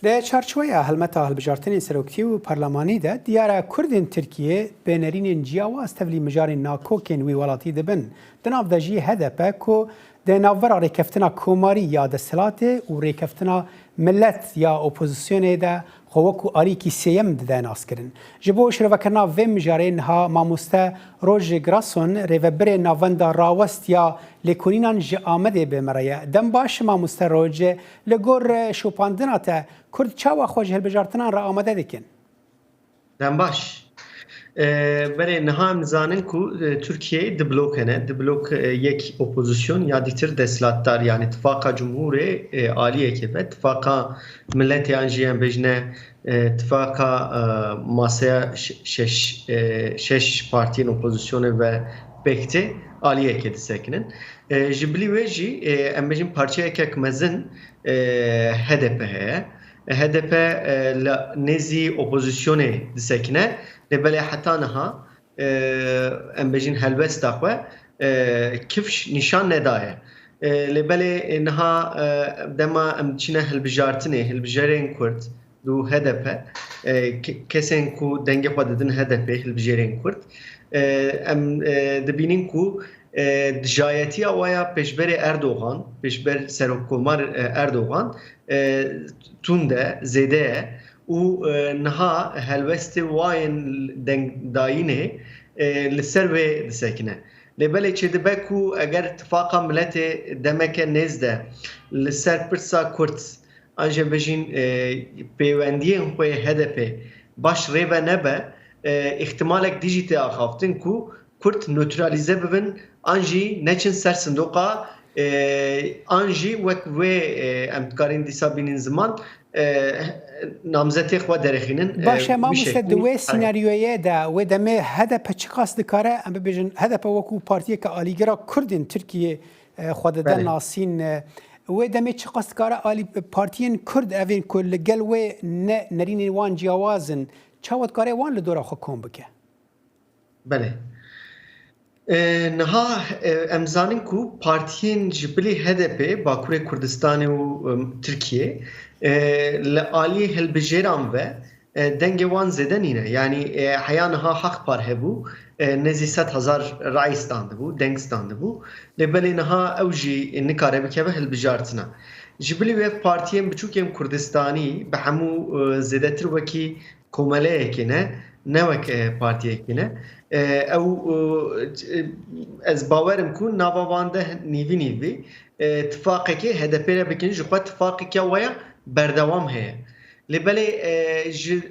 در چارچوبه هلمتا هلبجارتنی سروکتی و پارلمانی ده دیاره کردین ترکیه بینرین جیاواز تبلی مجاری ناکوکین وی ولاتی دبن دناف دجی هدفه کو ده ناور ریکفتنا کوماری یا دستلاته و ریکفتنا ملت یا اپوزیسیون ده خوکو آریکی سیم ده ناس کرن. جبو شروکرنا و مجارین ها ماموسته روز گراسون ریوبر ناوندا راوست یا لکونینان ج آمده به مرایه دم باش ماموسته روز لگور شوپاندناته کرد چاوا خواجه هلبجارتنان را آمده دکن. دم باش. برای نهام زانن کو ترکیه دبلوکنه دبلوک یک اپوزیسیون یا دیتر دستلاتدار yani اتفاق جمهوری عالیه که اتفاق ملت انجیان بجنه اتفاق ماسه شش پارتین اپوزیسیون و بکته عالیه که دستکنن جبلی وجی ام بجن پارچه یک مزن HDP هه HDP نزی اپوزیسیون دستکنه لبلا حتى نها ام بجين هلبست اخوه كيفش نشان ندايه لبلا نها دما ام تشنا هلبجارتني هلبجارين كرد دو هدف كسن كو دنگه خوددن هدف هلبجارين كرد ام دبینین کو دجایتی اویا پیشبر اردوغان پیشبر سرکومار اردوغان تونده زیده و نها هلوست واین داینه لسر و دسکنه لبله چه دبکو اگر اتفاقا ملت دمک نزده لسر پرسا کرد انجا بجین پیوندین خوی هدف باش ریوه نبه احتمالک دیجیتی آخافتن کو کرد نوترالیزه ببین انجی نچن سر صندوقا انجی وک و امتکارین دیسا بینین زمان نامزدی خود درخینن باشه ما مست دوی سیناریویه ده و دمه هدف چه قصد کاره ام ببینن هدف وکو پارتی که آلیگرا کردین ترکیه خود دن ناسین و دمه چه قصد کاره آلی پارتین کرد اوین کل گل و نرین وان جوازن چاوت کاره وان لدورا خو کم بکه بله نها امزانین کو پارتین جبلی HDP باکور کردستان و ترکیه لآلی هلبجیران و دنگ وان زدنینه یعنی حیانها حق پر هبو نزی 100,000 رای ستانده بو دنگ ستانده بو لبلی نها اوجی نکاره بکه هلبجارتنا جبلی و پارتیم بچوکیم کردستانی به همو زدتر وکی کومله کنه نه وک پارتیه کنه او از باورم کن نوابانده نیوی اتفاقی که HDP را بکنی جو اتفاقی که ویا بردوام هست. لبله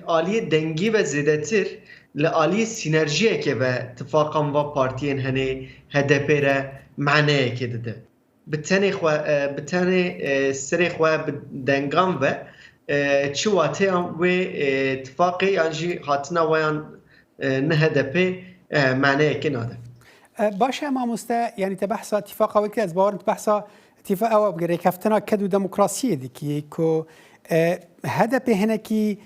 آلی دنگی و زیادتر لآلی سینرژی که و اتفاقا و پارتین هنی HDP را معنی که داده. بتنی سری خوا دنگام و چواتی و اتفاقی آنجی هاتنا ویان نه HDP معنی که ناده. باشه ما مسته یعنی تبحث اتفاق وقتی از باور تبحث اتفاق او بگیره کفتنا کدو دموکراسی دیکی که هدف هنه کی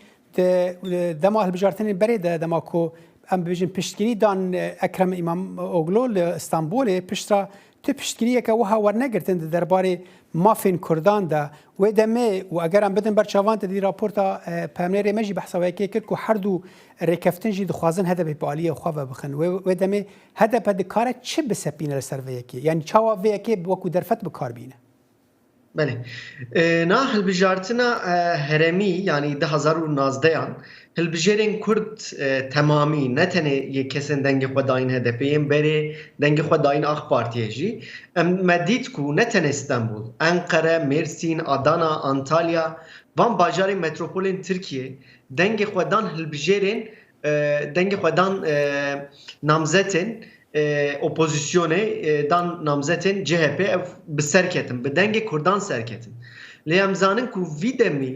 دما هلبجارتنی برید دما کو ام ببینیم پشتگیری دان اکرم امام اوغلو استانبول پشترا تو پشتگیری که وها ورنگرتن درباره مافین کردان ده و دمه و اگر ام بدن برچاوان دی راپورتا پامنری مجی بحثا که کرد که هر دو ریکفتن جی دخوازن هدف بالی خواه بخن و دمه هدف دکاره چه بسپینه لسر ویکی یعنی چاوا ویکی وکو درفت بکار بینه بله نه هلبجارتنا هرمی یعنی 2019 هلبجارین کرد تمامی نه تنه یک کسان دنگ خداین هدفیم بره دنگ خداین آخ پارتیه جی مدید کو نه تنه استانبول انقره مرسین آدانا آنتالیا وان باجار متروپولین ترکیه دنگ خدان هلبجارین دنگ خدان نامزدن اپوزیسیونه دان نامزدن CHP بسرکتن به دنگ کردان سرکتن لیامزانن کو ویدمی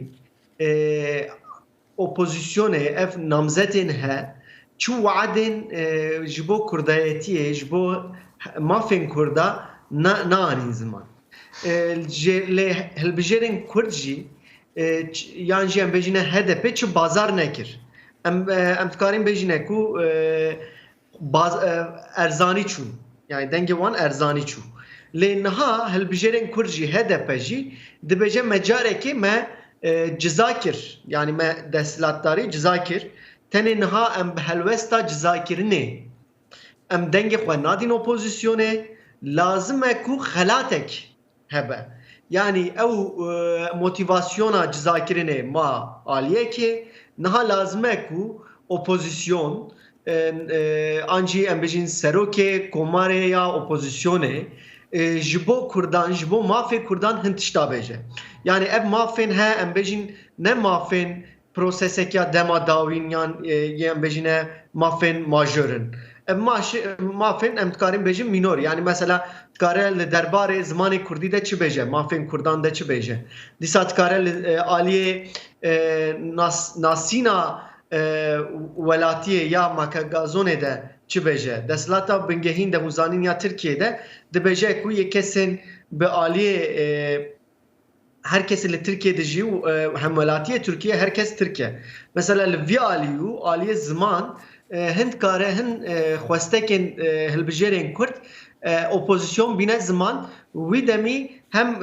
اپوزیسیونه اف نامزدن ها چو وعدن جبو کردایتیه جبو مافین کردا نه آنین زمان هلبجرین کردجی یعنی جیم بجینه HDP چو بازار نکر ام تکاریم بجینه کو ارزانی چون yani denge wan erzani çû lê niha hilbijêrên Kurd jî HDP jî dibêje mecareke me Cizakir yani me destlatdarî Cizakir tenê niha em bi helwesta Cizakirinê em dengê xwe nadîn opozisyonê lazim e ku xelatek hebe. Yani ew motivasyona Cizakirinê ma aliyekê niha lazim e ku opozisyon an jî em bêjin serokê komarê ya opozisyonê ji bo Kurdan, ji bo mafê Kurdan hin tişta bêje. Yani ev mafên he em bêjin ne mafên prosesekiya dema dawîn yan em bêjine mafên majorin. Ev mafên em dikarin bêjin minor. Yani mesela dikare li derbarê zimanê Kurdî de çi bêje, mafên Kurdan de çi bêje. Dîsa dikare li aliyê nasîna welatiyê ya Makagazonê de çi bêje. Desthilata bingehîn de hûzanîn ya Tirkiyeyê dibêje ku yê kesên bi aliyê herkes li Tirkiye'de jî hem welatiyê Türkiye herkes Tirkiye. Mesela li vî aliyê ziman hin dikare hin xwestekên hilbijêrên Kurd opozisyon bîne ziman wî demî hem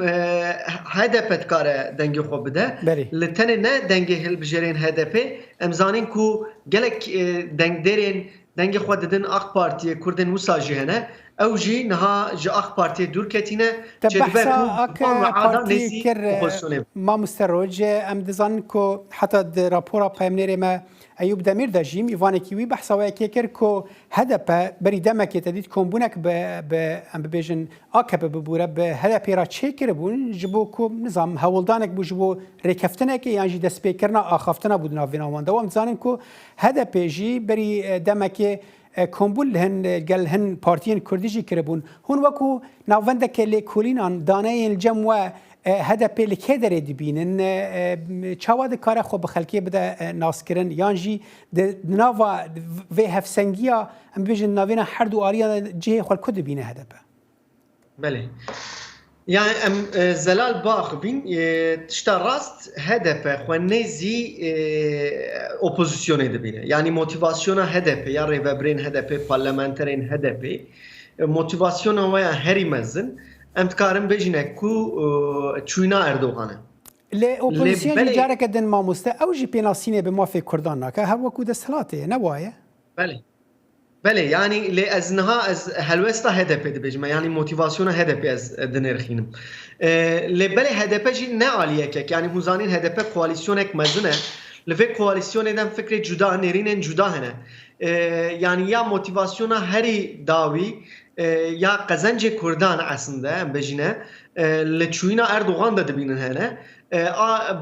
HDP dikare dengê xwe bide. Li tenê ne dengê hilbijêrên HDP em zanîn ku gelek dengderên dengê xwe didin AK Partiye Kurdên wisa jî hene. Ew jî niha ji AK Partiye dûr ketîne çedibe ku partî kir mamoste roj em dizanin ku heta di rapora peyamnêrê me Eyûb Demîr de jî îvanekî wî behsa wekê kir ku HDP berî demekê te dît kombunek bi em bibêjin AKP bibûre bi HDP ra çêkiribûn ji bo ku nizam hewildanek bû ji bo rêkeftinekê yan jî destpêkirina axaftina bû di navê wan de. Em dizanin ku HDP jî berî demekê kombul gel hin partiyên Kurdî jî kiribûn. Hûn wekû navendeke lêkolînan daneyên cem we HDP li kê derê dibînin çawa dikare xwe bi xelkê bide naskirin yan jî di nava vê hevsengiya em bêjin navêna her du aliya cihê xwe ku dibîne HDP. Belê. Yani em zelal baxibîn tişta rast HDP xwe nêzî opozisyonê dibîne. Yani motivasyona HDP ya rêveberên HDP parlamenterên HDP motivasyona we ya herî mezin em dikarin bêjine ku çûyîna Erdoğanê. Lê opozisyon jî careke din mamoste ew jî pênasînê bi mafê Kurdan nake her wekû desthilatê ne waye? Belê yani lê ez niha ez helwesta HDP dibêjim yani motivasyona HDP ez dinêrxînim. Lê belê HDP jî ne aliyekek yani hûzanîn HDP koalîsyonek mezin e li vê koalîsyonê de fikrê cuda nêrînên cuda hene. Yani ya motivasyona herî dawî ya qezencê Kurdan aslında em bêjine li çûyîna Erdoğan da dibînin hene.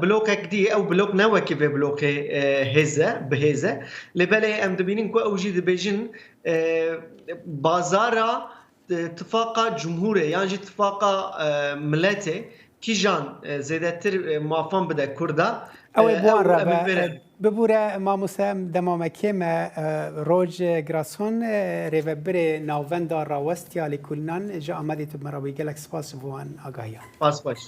Blokek diye ew blok ne wekî vê blokê hêze bihêze. Lê belê em dibînin ku ew jî dibêjin bazara tifaka Cumhurê yan jî tifaka milletê kîjan zêdetir mafan bide Kurda ew ê buwan re bibûre mamoste demamekê me roj Grason rêveberê navenda rawestiya lêkolînan ji Amedê tu me ra wî gelek spas ji wan agahiyan. Pas baş.